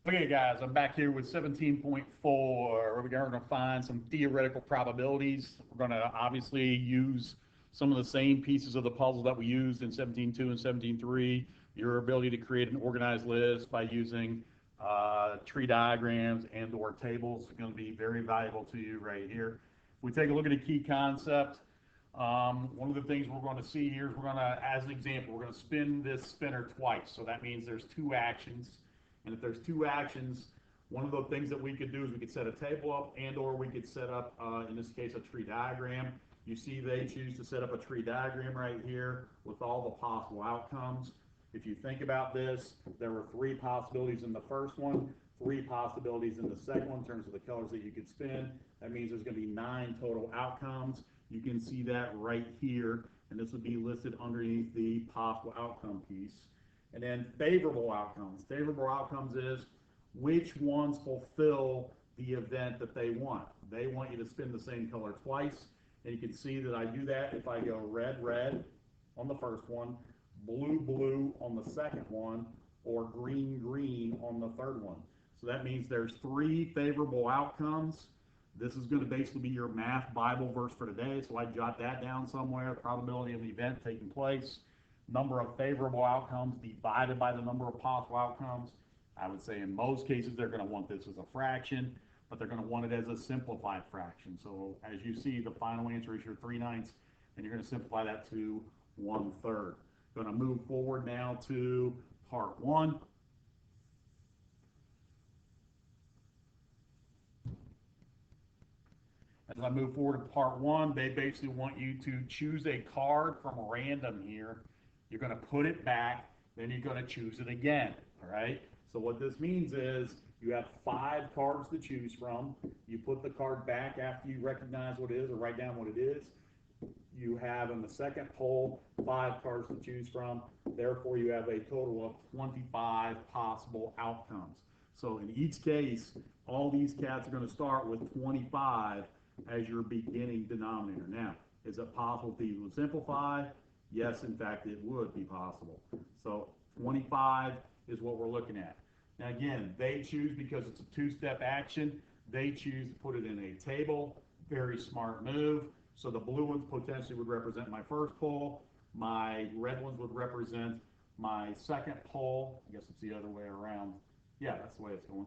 Okay, guys, I'm back here with 17.4. We're going to find some theoretical probabilities. We're going to obviously use some of the same pieces of the puzzle that we used in 17.2 and 17.3. Your ability to create an organized list by using tree diagrams and/or tables is going to be very valuable to you right here. If we take a look at a key concept, one of the things we're going to see here is we're going to, as an example, we're going to spin this spinner twice. So that means there's two actions. And if there's two actions, one of the things that we could do is we could set a table up and/or we could set up, in this case, a tree diagram. You see they choose to set up a tree diagram right here with all the possible outcomes. If you think about this, there were three possibilities in the first one, three possibilities in the second one in terms of the colors that you could spin. That means there's going to be 9 total outcomes. You can see that right here, and this would be listed underneath the possible outcome piece. And then favorable outcomes. Favorable outcomes is which ones fulfill the event that they want. They want you to spin the same color twice. And you can see that I do that if I go red, red on the first one, blue, blue on the second one, or green, green on the third one. So that means there's 3 favorable outcomes. This is going to basically be your math Bible verse for today. So I jot that down somewhere, probability of the event taking place, number of favorable outcomes divided by the number of possible outcomes. I would say in most cases they're going to want this as a fraction, but they're going to want it as a simplified fraction. So as you see, the final answer is your 3/9, and you're going to simplify that to 1/3. Going to move forward now to part 1. As I move forward to part 1, they basically want you to choose a card from random here. You're going to put it back, then you're going to choose it again. All right. So what this means is you have 5 cards to choose from. You put the card back after you recognize what it is or write down what it is. You have in the second poll 5 cards to choose from. Therefore, you have a total of 25 possible outcomes. So in each case, all these cats are going to start with 25 as your beginning denominator. Now, is it possible to simplify? Yes, in fact, it would be possible. So 25 is what we're looking at. Now, again, they choose because it's a 2-step action. They choose to put it in a table. Very smart move. So the blue ones potentially would represent my first poll. My red ones would represent my second poll. I guess it's the other way around. Yeah, that's the way it's going.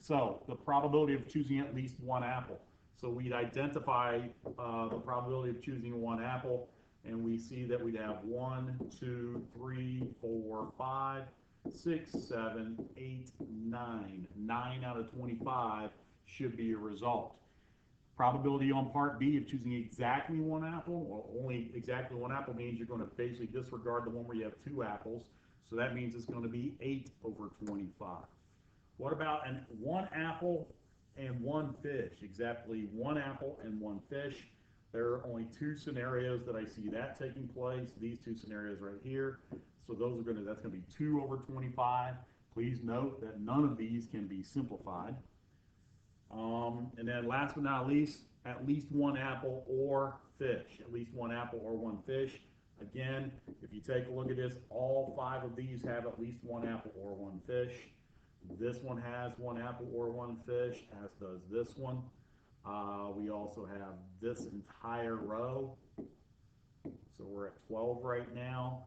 So the probability of choosing at least one apple. So we'd identify the probability of choosing one apple, and we see that we'd have 1, 2, 3, 4, 5, 6, 7, 8, 9. 9 out of 25 should be a result. Probability on part B of choosing exactly one apple, well, only exactly one apple means you're going to basically disregard the one where you have 2 apples. So that means it's going to be 8 over 25. What about one apple and one fish? Exactly one apple and one fish. There are only 2 scenarios that I see that taking place. These 2 scenarios right here. So that's going to be 2 over 25. Please note that none of these can be simplified. And then last but not least, at least one apple or fish. At least one apple or one fish. Again, if you take a look at this, all 5 of these have at least one apple or one fish. This one has one apple or one fish, as does this one. We also have this entire row. So we're at 12 right now,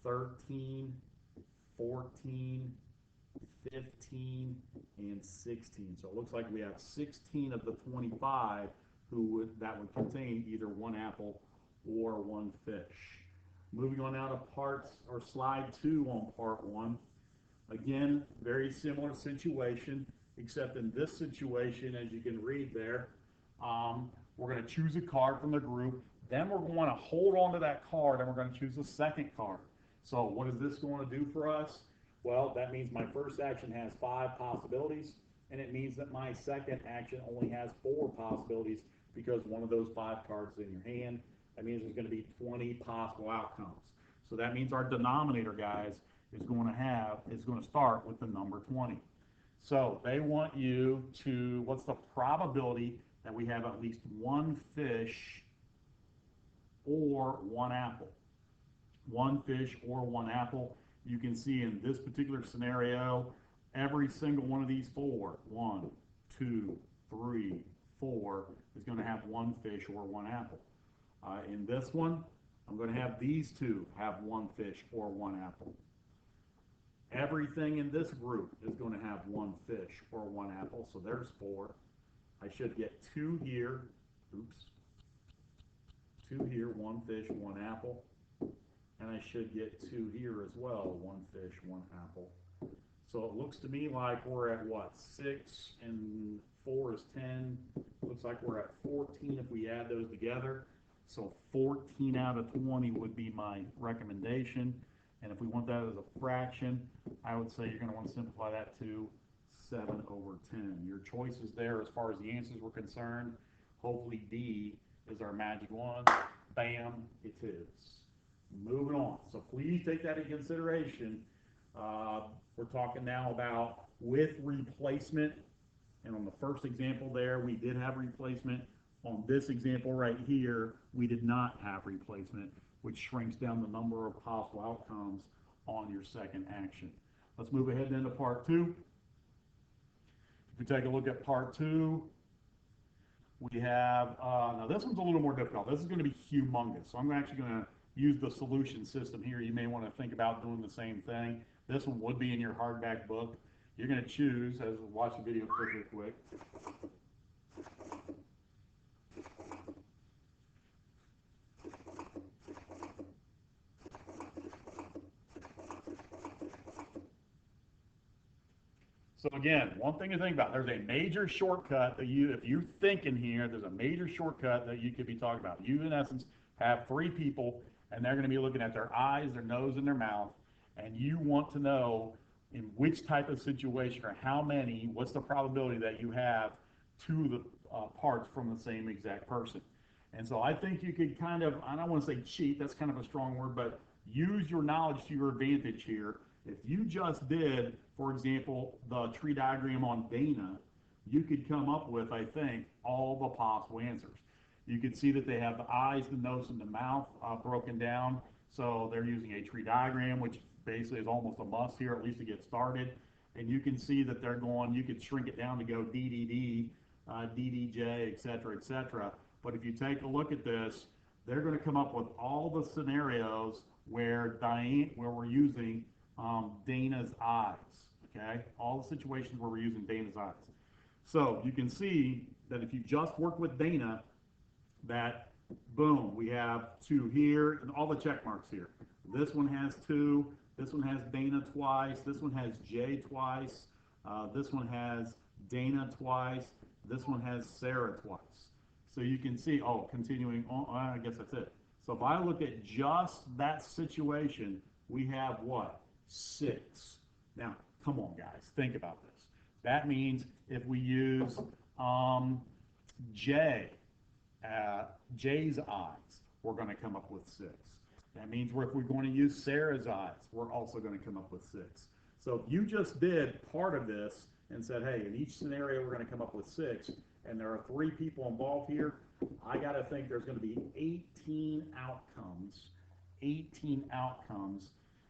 13, 14, 15, and 16. So it looks like we have 16 of the 25 that would contain either one apple or one fish. Moving on now to parts or slide 2 on part 1. Again, very similar situation, except in this situation, as you can read there, we're going to choose a card from the group. Then we're going to hold on to that card and we're going to choose a second card. So what is this going to do for us? Well, that means my first action has 5 possibilities, and it means that my second action only has 4 possibilities because one of those 5 cards is in your hand. That means there's going to be 20 possible outcomes. So that means our denominator, guys, is going to start with the number 20. So they want you to, what's the probability that we have at least one fish or one apple? One fish or one apple. You can see in this particular scenario, every single one of these four, 1, 2, 3, 4, is going to have one fish or one apple. In this one, I'm going to have these two have one fish or one apple. Everything in this group is going to have one fish or one apple, so there's 4. I should get 2 here, oops, 2 here, one fish, one apple, and I should get 2 here as well, one fish, one apple. So it looks to me like we're at what, 6 and 4 is 10. Looks like we're at 14 if we add those together. So 14 out of 20 would be my recommendation. And if we want that as a fraction, I would say you're going to want to simplify that to 7 over 10. Your choices there as far as the answers were concerned. Hopefully D is our magic one. Bam, it is. Moving on. So please take that into consideration. We're talking now about with replacement. And on the first example there, we did have replacement. On this example right here, we did not have replacement, which shrinks down the number of possible outcomes on your second action. Let's move ahead then to part 2. If we take a look at part 2, we have, now this one's a little more difficult. This is going to be humongous. So I'm actually going to use the solution system here. You may want to think about doing the same thing. This one would be in your hardback book. You're going to choose, as watch the video quick. So again, one thing to think about, there's a major shortcut that if you think in here, there's a major shortcut that you could be talking about. You, in essence, have 3 people, and they're going to be looking at their eyes, their nose, and their mouth, and you want to know in which type of situation or how many, what's the probability that you have 2 of the parts from the same exact person. And so I think you could kind of, I don't want to say cheat, that's kind of a strong word, but use your knowledge to your advantage here. If you just did, for example, the tree diagram on Dana, you could come up with, I think, all the possible answers. You can see that they have the eyes, the nose, and the mouth broken down. So they're using a tree diagram, which basically is almost a must here, at least to get started. And you can see that they're going, you could shrink it down to go DDD, DDJ, et cetera, But if you take a look at this, they're going to come up with all the scenarios where we're using Dana's eyes, okay? All the situations where we're using Dana's eyes. So you can see that if you just work with Dana, that boom, we have 2 here and all the check marks here. This one has 2, this one has Dana twice, this one has Jay twice, this one has Dana twice, this one has Sarah twice. So you can see, oh, continuing on, I guess that's it. So if I look at just that situation, we have what? 6. Now, come on, guys, think about this. That means if we use Jay's eyes, we're going to come up with 6. That means if we're going to use Sarah's eyes, we're also going to come up with 6. So if you just did part of this and said, hey, in each scenario we're going to come up with 6, and there are 3 people involved here, I got to think there's going to be 18 outcomes. 18 outcomes.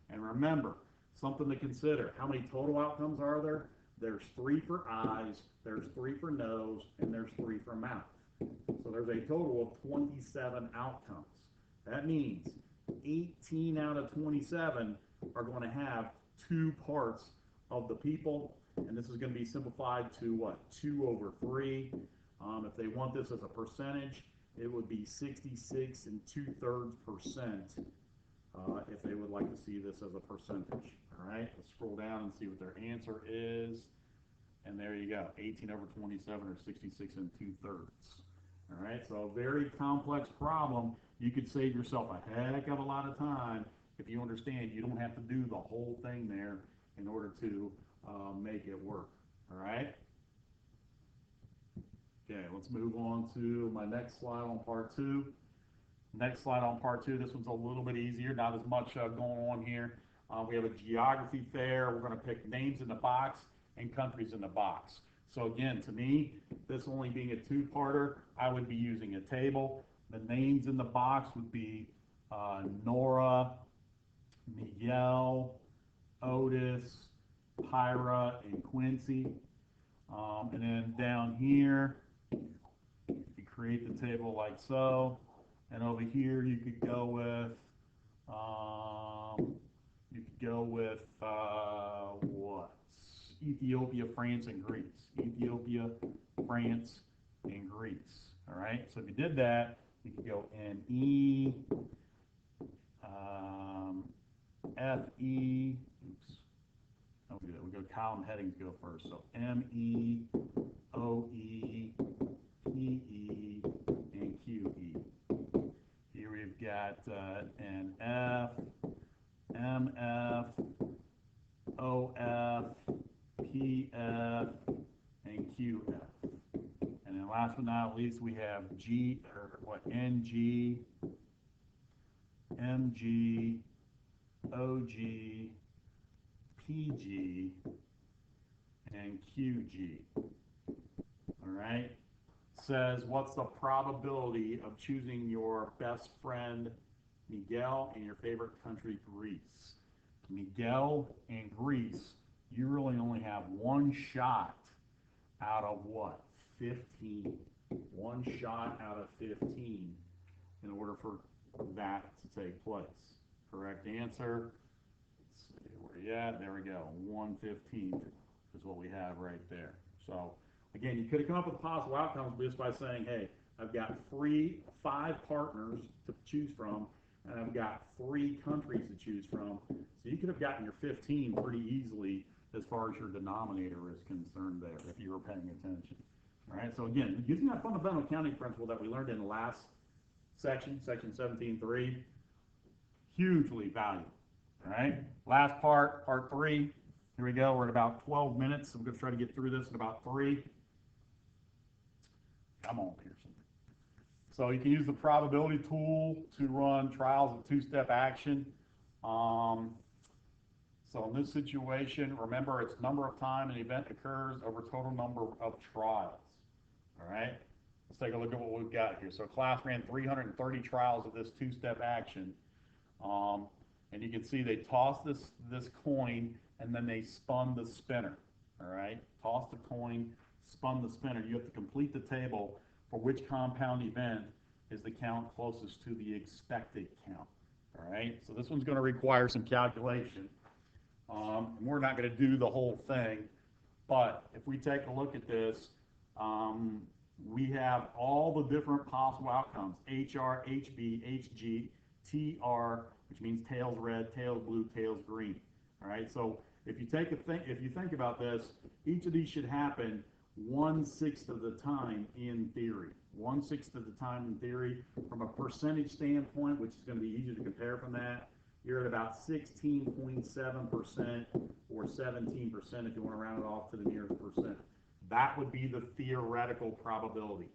And remember, something to consider. How many total outcomes are there? There's 3 for eyes, there's 3 for nose, and there's 3 for mouth. So there's a total of 27 outcomes. That means 18 out of 27 are going to have 2 parts of the people, and this is going to be simplified to what? 2 over 3. If they want this as a percentage, it would be 66 2/3%. If they would like to see this as a percentage. All right, let's scroll down and see what their answer is. And there you go, 18 over 27 or 66 2/3. All right, so a very complex problem. You could save yourself a heck of a lot of time if you understand you don't have to do the whole thing there in order to make it work. All right. Okay, let's move on to my next slide on part 2. Next slide on part 2, this one's a little bit easier, not as much going on here. We have a geography fair. We're going to pick names in the box and countries in the box. So again, to me, this only being a 2-parter, I would be using a table. The names in the box would be Nora, Miguel, Otis, Pyra, and Quincy. And then down here, you create the table like so. And over here, you could go with, what? Ethiopia, France, and Greece. Ethiopia, France, and Greece. All right. So if you did that, you could go ME, FE. Oops. Oh, we go column headings go first. So ME, OE, PE, and QE. Here we've got an F, MF, OF, PF, and QF. And then last but not least, we have NG, MG, OG, PG, and QG. All right. Says, what's the probability of choosing your best friend Miguel and your favorite country Greece? Miguel and Greece, you really only have one shot out of what? 15. One shot out of 15 in order for that to take place. Correct answer. Let's see where you at. There we go. 1/15 is what we have right there. So again, you could have come up with possible outcomes just by saying, hey, I've got 5 partners to choose from, and I've got 3 countries to choose from. So you could have gotten your 15 pretty easily as far as your denominator is concerned there, if you were paying attention. All right, so again, using that fundamental counting principle that we learned in the last section, section 17.3, hugely valuable. All right, last part, part 3. Here we go. We're at about 12 minutes. I'm going to try to get through this in about 3. Come on, Pearson. So you can use the probability tool to run trials of 2-step action. So in this situation, remember it's number of time an event occurs over total number of trials. All right, let's take a look at what we've got here. So class ran 330 trials of this 2-step action. And you can see they tossed this coin and then they spun the spinner. All right, tossed the coin, spun the spinner. You have to complete the table for which compound event is the count closest to the expected count. All right, so this one's going to require some calculation. We're not going to do the whole thing, but if we take a look at this, we have all the different possible outcomes: HR, HB, HG, TR, which means tails red, tails blue, tails green. All right, so if you think about this, each of these should happen 1/6 of the time in theory. 1/6 of the time in theory. From a percentage standpoint, which is going to be easier to compare from that, you're at about 16.7% or 17% if you want to round it off to the nearest percent. That would be the theoretical probability.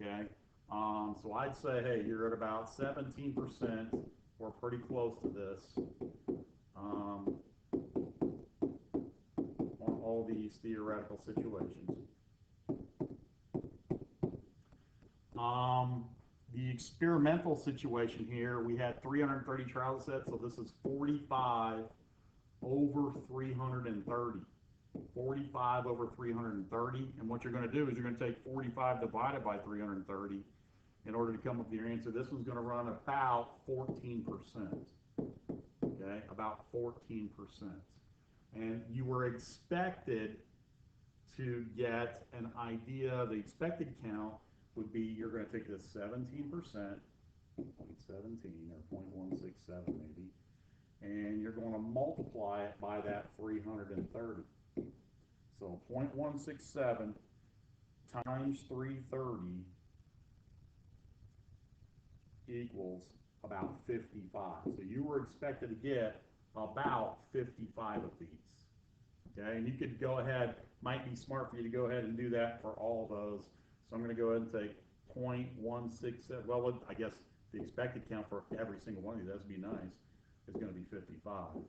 Okay, so I'd say, hey, you're at about 17% or pretty close to this on all these theoretical situations. The experimental situation here, we had 330 trial sets, so this is 45 over 330. 45 over 330, and what you're going to do is you're going to take 45 divided by 330 in order to come up with your answer. This one's going to run about 14%. Okay, about 14%. And you were expected to get an idea. The expected count would be, you're going to take this 17%, 0.17 or 0.167 maybe, and you're going to multiply it by that 330. So 0.167 times 330 equals about 55. So you were expected to get about 55 of these. Okay, and you could go ahead, might be smart for you to go ahead and do that for all of those. So I'm going to go ahead and take 0.167. Well, I guess the expected count for every single one of these, that would be nice, is going to be 55.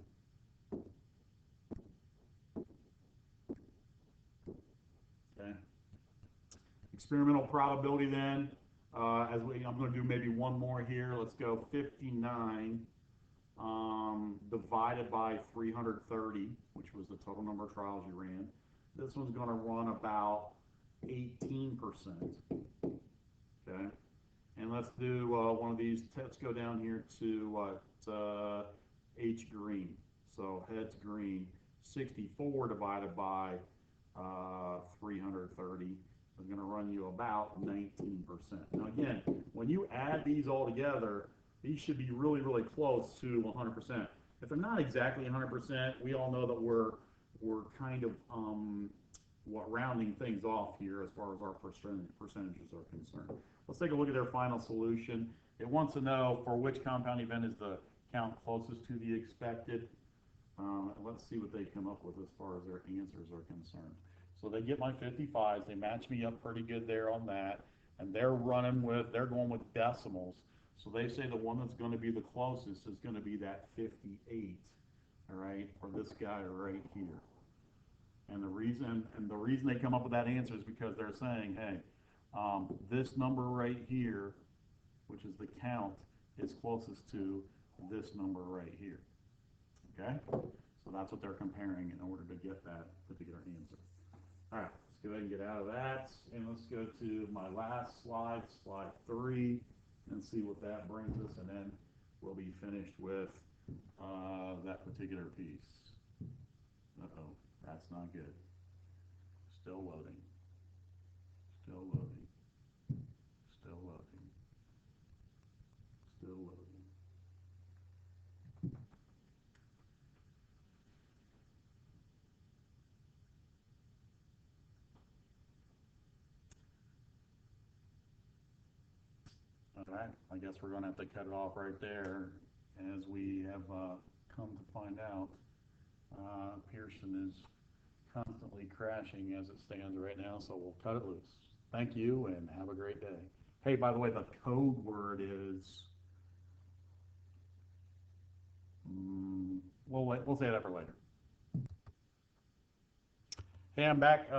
Okay. Experimental probability then, I'm going to do maybe one more here. Let's go 59 divided by 330, which was the total number of trials you ran. This one's going to run about 18%. Okay, and let's do one of these. Let's go down here to what H green. So heads green. 64 divided by 330 is going to run you about 19%. Now again, when you add these all together, these should be really, really close to 100%. If they're not exactly 100%, we all know that we're kind of rounding things off here as far as our percentages are concerned. Let's take a look at their final solution. It wants to know for which compound event is the count closest to the expected. Let's see what they come up with as far as their answers are concerned. So they get my 55s. They match me up pretty good there on that, and they're going with decimals. So they say the one that's going to be the closest is going to be that 58, all right, for this guy right here. And the reason they come up with that answer is because they're saying, hey, this number right here, which is the count, is closest to this number right here. Okay? So that's what they're comparing in order to get that particular answer. All right, let's go ahead and get out of that. And let's go to my last slide, slide 3, and see what that brings us. And then we'll be finished with that particular piece. Uh-oh, that's not good. Still loading. Still loading. Still loading. Still loading. All right, I guess we're going to have to cut it off right there, as we have come to find out. Pearson is constantly crashing as it stands right now, so we'll cut it loose. Thank you, and have a great day. Hey, by the way, the code word is, we'll say that for later. Hey, I'm back.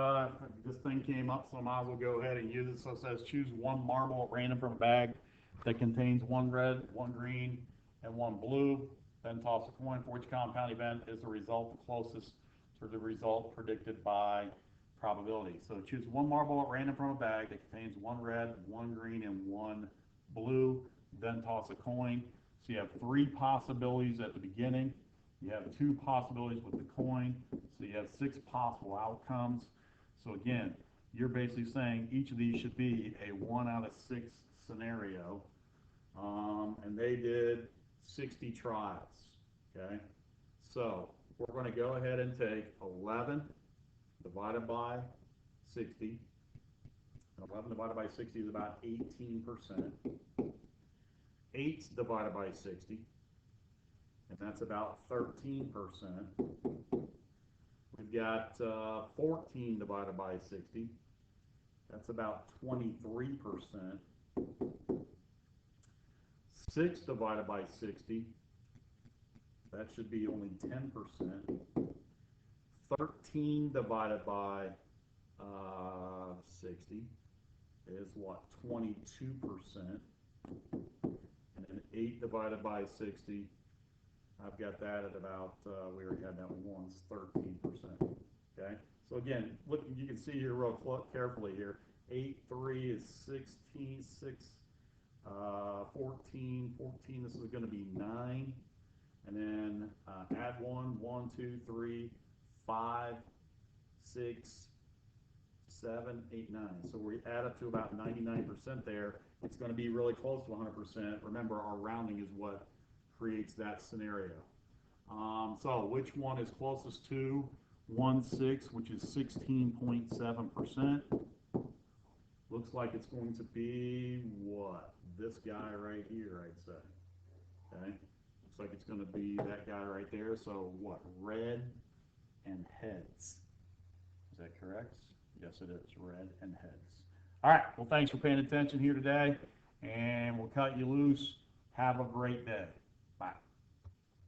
This thing came up, so I might as well go ahead and use it. So it says choose one marble at random from a bag that contains one red, one green, and one blue. Then toss a coin for which compound event is the result closest to the result predicted by probability. So choose one marble at random from a bag that contains one red, one green, and one blue. Then toss a coin. So you have 3 possibilities at the beginning. You have 2 possibilities with the coin. So you have 6 possible outcomes. So again, you're basically saying each of these should be a 1 out of 6 scenario. And they did 60 trials. Okay, so we're going to go ahead and take 11 divided by 60. 11 divided by 60 is about 18%. 8 divided by 60, and that's about 13%. We've got 14 divided by 60. That's about 23%. 6 divided by 60. That should be only 10%. 13 divided by 60 is what? 22%. And then 8 divided by 60, I've got that at about, we already had that one once, 13%. Okay? So again, look, you can see here real carefully here. 8, 3 is 16, 6, 14, this is going to be 9. And then add 1, 1, 2, 3, 5, 6, 7, 8, 9. So we add up to about 99% there. It's going to be really close to 100%. Remember, our rounding is what creates that scenario. So which one is closest to 1/6, which is 16.7%? Looks like it's going to be what? This guy right here, I'd say. Okay? Looks like it's going to be that guy right there. So what? Red and heads. Is that correct? Yes, it is. Red and heads. All right. Well, thanks for paying attention here today, and we'll cut you loose. Have a great day.